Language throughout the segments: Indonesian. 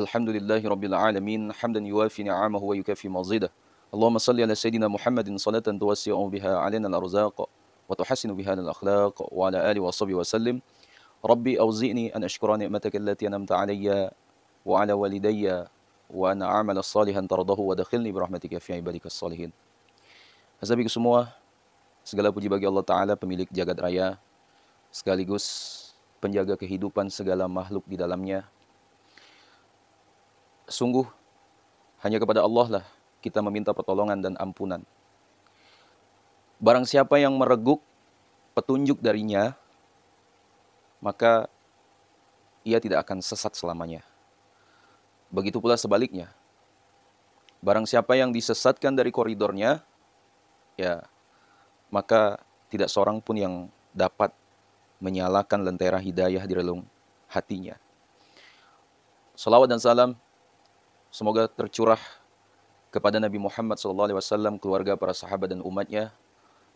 Alhamdulillahi Rabbil Alamin hamdan yuwafi ni'amahu wa yukafi mazidah. Allahumma salli ala Sayyidina Muhammadin salatan tuwassi'u biha alina al-arzaq wa tuhassinu biha al-akhlaq wa ala alihi wa sahbihi wa sallim. Rabbi awzi'ni an ashkura ni'mataka allati an'amta alayya wa ala walidayya wa an a'mala salihan tardahu wa dakhilni birahmatika fi ibadikas salihin. Hazabiku semua, segala puji bagi Allah Ta'ala, pemilik jagat raya, sekaligus penjaga kehidupan segala makhluk di dalamnya. Sungguh, hanya kepada Allah lah kita meminta pertolongan dan ampunan. Barang siapa yang mereguk petunjuk darinya, maka ia tidak akan sesat selamanya. Begitu pula sebaliknya. Barang siapa yang disesatkan dari koridornya, ya, maka tidak seorang pun yang dapat menyalakan lentera hidayah di relung hatinya. Salawat dan salam semoga tercurah kepada Nabi Muhammad SAW, keluarga, para sahabat dan umatnya.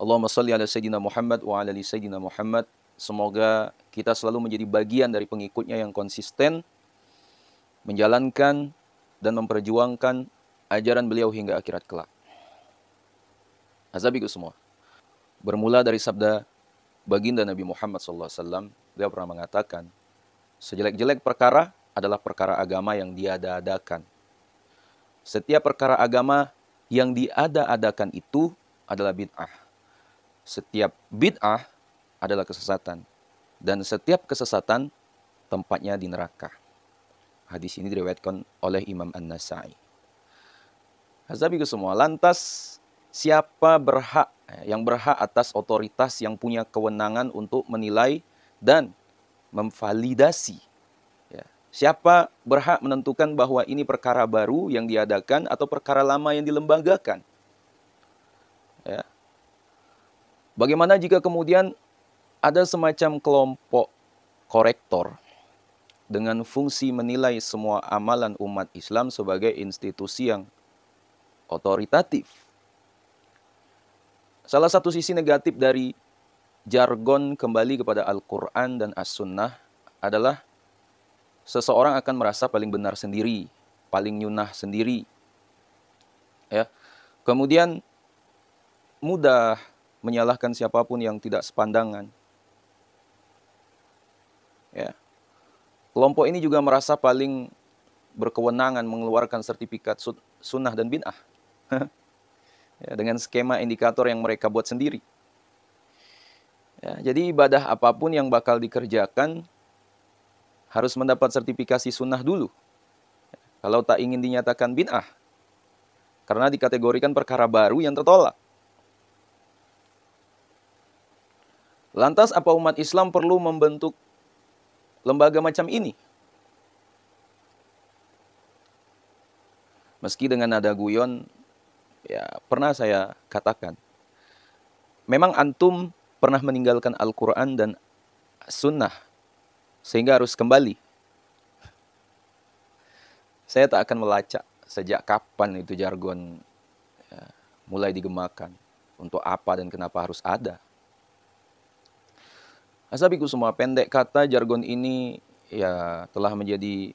Allahumma salli ala Sayyidina Muhammad wa ala ali Sayyidina Muhammad. Semoga kita selalu menjadi bagian dari pengikutnya yang konsisten, menjalankan dan memperjuangkan ajaran beliau hingga akhirat kelak. Azabiku semua. Bermula dari sabda baginda Nabi Muhammad SAW, beliau pernah mengatakan, sejelek-jelek perkara adalah perkara agama yang diada-adakan. Setiap perkara agama yang diada-adakan itu adalah bid'ah. Setiap bid'ah adalah kesesatan. Dan setiap kesesatan tempatnya di neraka. Hadis ini diriwayatkan oleh Imam An-Nasa'i. Hazabiku semua, lantas siapa yang berhak atas otoritas yang punya kewenangan untuk menilai dan memvalidasi? Siapa berhak menentukan bahwa ini perkara baru yang diadakan atau perkara lama yang dilembagakan? Ya. Bagaimana jika kemudian ada semacam kelompok korektor dengan fungsi menilai semua amalan umat Islam sebagai institusi yang otoritatif? Salah satu sisi negatif dari jargon kembali kepada Al-Quran dan As-Sunnah adalah seseorang akan merasa paling benar sendiri, paling nyunah sendiri. Ya. Kemudian mudah menyalahkan siapapun yang tidak sepandangan. Ya. Kelompok ini juga merasa paling berkewenangan mengeluarkan sertifikat sunnah dan bid'ah. Ya, dengan skema indikator yang mereka buat sendiri. Ya, jadi ibadah apapun yang bakal dikerjakan harus mendapat sertifikasi sunnah dulu. Kalau tak ingin dinyatakan bid'ah. Karena dikategorikan perkara baru yang tertolak. Lantas apa umat Islam perlu membentuk lembaga macam ini? Meski dengan nada guyon, ya pernah saya katakan. Memang antum pernah meninggalkan Al-Quran dan Sunnah, sehingga harus kembali. Saya tak akan melacak sejak kapan itu jargon mulai digemakan. Untuk apa dan kenapa harus ada. Asabiku semua, pendek kata jargon ini ya telah menjadi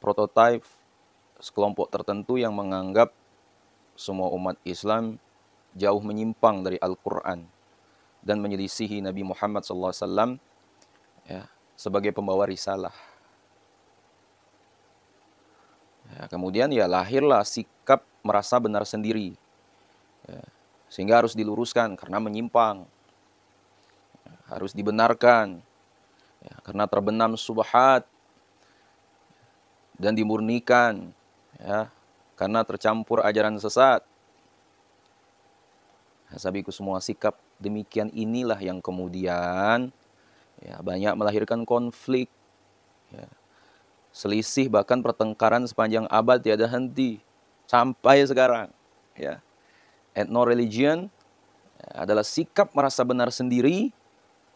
prototipe sekelompok tertentu yang menganggap semua umat Islam jauh menyimpang dari Al-Quran dan menyelisihi Nabi Muhammad SAW ya, sebagai pembawa risalah. Ya, kemudian ya lahirlah sikap merasa benar sendiri. Ya, sehingga harus diluruskan karena menyimpang. Ya, harus dibenarkan. Ya, karena terbenam subhat. Dan dimurnikan. Ya, karena tercampur ajaran sesat. Sabiku semua, sikap demikian inilah yang kemudian ya, banyak melahirkan konflik. Ya, selisih bahkan pertengkaran sepanjang abad tiada henti sampai sekarang. Ya. Ethno-religion adalah sikap merasa benar sendiri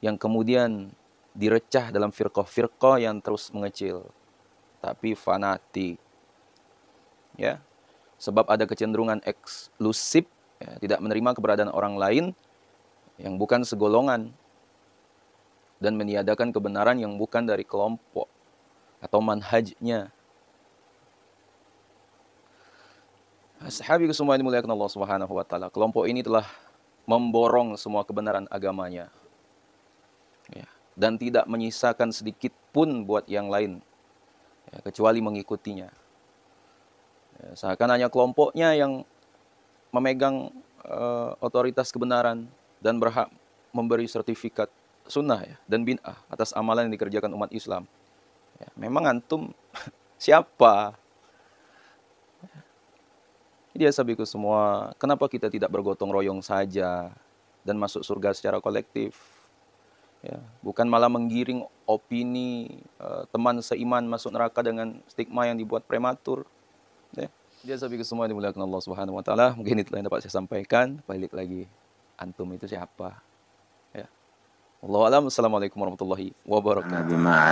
yang kemudian direcah dalam firqah-firqah yang terus mengecil, tapi fanatik. Ya. Sebab ada kecenderungan eksklusif, ya, tidak menerima keberadaan orang lain yang bukan segolongan dan meniadakan kebenaran yang bukan dari kelompok atau manhajnya. Sahabi semua yang dimuliakan Allah Subhanahu wa taala, kelompok ini telah memborong semua kebenaran agamanya. Ya, dan tidak menyisakan sedikit pun buat yang lain, ya, kecuali mengikutinya. Ya, seakan hanya kelompoknya yang memegang otoritas kebenaran dan berhak memberi sertifikat sunnah, ya, dan bid'ah atas amalan yang dikerjakan umat Islam. Ya, memang antum siapa? Jadi sahabiku semua, kenapa kita tidak bergotong royong saja dan masuk surga secara kolektif? Ya, bukan malah menggiring opini teman seiman masuk neraka dengan stigma yang dibuat prematur. Ya. Dia sahabiku semua dimuliakan Allah Subhanahu wa taala. Mungkin itulah yang dapat saya sampaikan. Balik lagi, antum itu siapa? Ya. Wallahu a'lam. Assalamualaikum warahmatullahi wabarakatuh.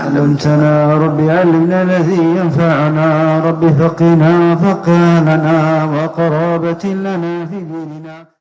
علمتنا ربي علمنا الذي ينفعنا ربي فقنا فقهنا وقرابة لنا في ديننا